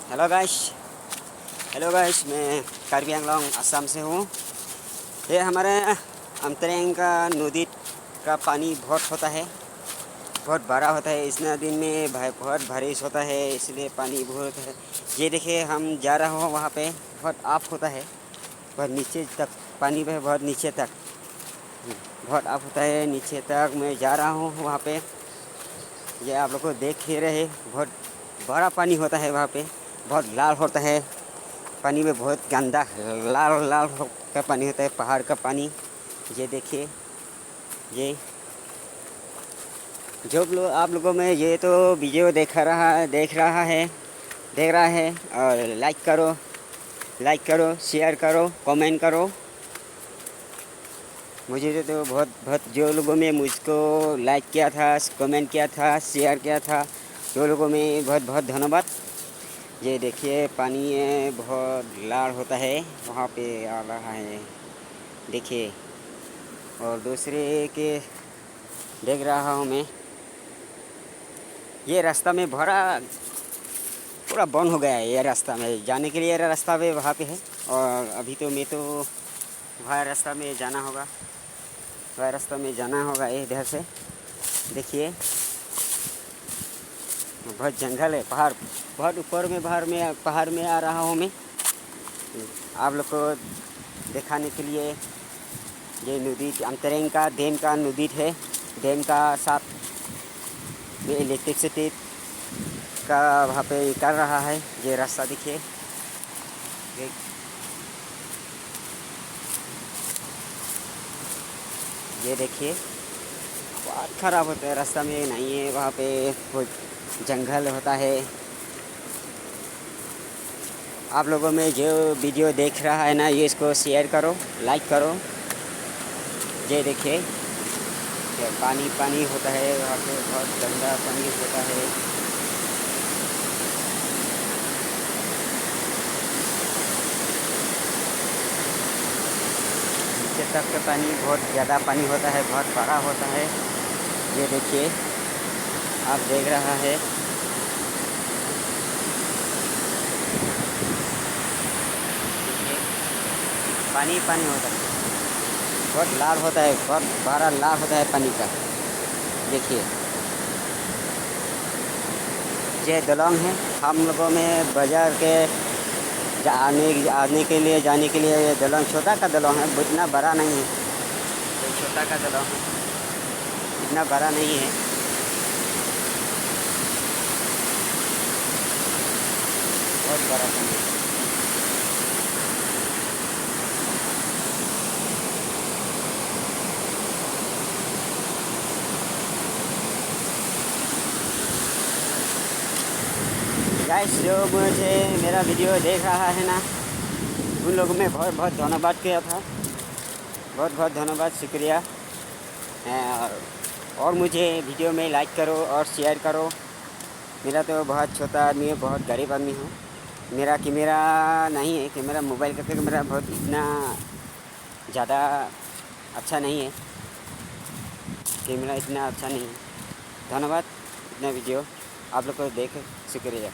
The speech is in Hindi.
Hello guys. मैं कार्बी आंगलोंग असम से हूँ। ये हमारे अंतरंग का नदी का पानी बहुत होता है, बहुत बड़ा होता है। इस नदी में बहुत बारिश होता है, इसलिए पानी बहुत है। ये देखिए, हम जा रहा हूँ वहाँ पे, बहुत ऑफ होता है, बहुत नीचे तक पानी में, बहुत नीचे तक बहुत ऑफ होता है। नीचे तक मैं जा रहा हूँ वहाँ पे। ये आप लोग को देख ही रहे, बहुत बड़ा पानी होता है वहाँ पे, बहुत लाल होता है पानी में, बहुत गंदा लाल लाल का पानी होता है, पहाड़ का पानी। ये देखिए, ये जो लोग आप लोगों में ये तो वीडियो देख रहा है। और लाइक करो, शेयर करो, कमेंट करो। मुझे तो बहुत बहुत जो लोगों में मुझको लाइक किया था, कमेंट किया था, शेयर किया था, जो लोगों में बहुत बहुत धन्यवाद। ये देखिए, पानी बहुत लाल होता है, वहाँ पे आ रहा है, देखिए। और दूसरे के देख रहा हूँ मैं, ये रास्ता में भरा पूरा बंद हो गया है। ये रास्ता में जाने के लिए रास्ता पे वहाँ पे है, और अभी तो मैं तो वह रास्ता में जाना होगा, इधर से। देखिए, बहुत जंगल है, पहाड़ बहुत ऊपर में, पहाड़ में आ रहा हूँ मैं आप लोग को दिखाने के लिए। ये नदी अंतरंग का डैम का नदी है, डैम का साथ में इलेक्ट्रिसिटी का वहाँ पे कर रहा है। ये रास्ता देखिए, ये देखिए, बहुत ख़राब होता है, रास्ता में नहीं है, वहाँ पे बहुत जंगल होता है। आप लोगों में जो वीडियो देख रहा है ना, ये इसको शेयर करो, लाइक करो। ये देखिए, ये पानी पानी होता है वहाँ पे, बहुत गंदा पानी होता है। नीचे तक का पानी, बहुत ज़्यादा पानी होता है, बहुत बड़ा होता है। ये देखिए, आप देख रहा है, पानी पानी होता है, बहुत लाल होता है, बहुत बड़ा लाल होता है पानी का। देखिए, ये दलोंग है। हम लोगों में बाजार के जाने के लिए ये दलोंग, छोटा का दलोंग है, इतना बड़ा नहीं है। ये छोटा का दलोंग है, इतना बड़ा नहीं है। बहुत बड़ा पानी है। गाइस, जो मुझे मेरा वीडियो देख रहा है ना, उन लोगों में बहुत बहुत धन्यवाद किया था, बहुत बहुत धन्यवाद, शुक्रिया। और मुझे वीडियो में लाइक करो और शेयर करो। मेरा तो बहुत छोटा आदमी है, बहुत गरीब आदमी हूँ। मेरा कैमरा नहीं है, कैमरा मोबाइल का कैमरा बहुत इतना ज़्यादा अच्छा नहीं है, कैमरा इतना अच्छा नहीं है। धन्यवाद, इतना वीडियो आप लोग को देख, शुक्रिया।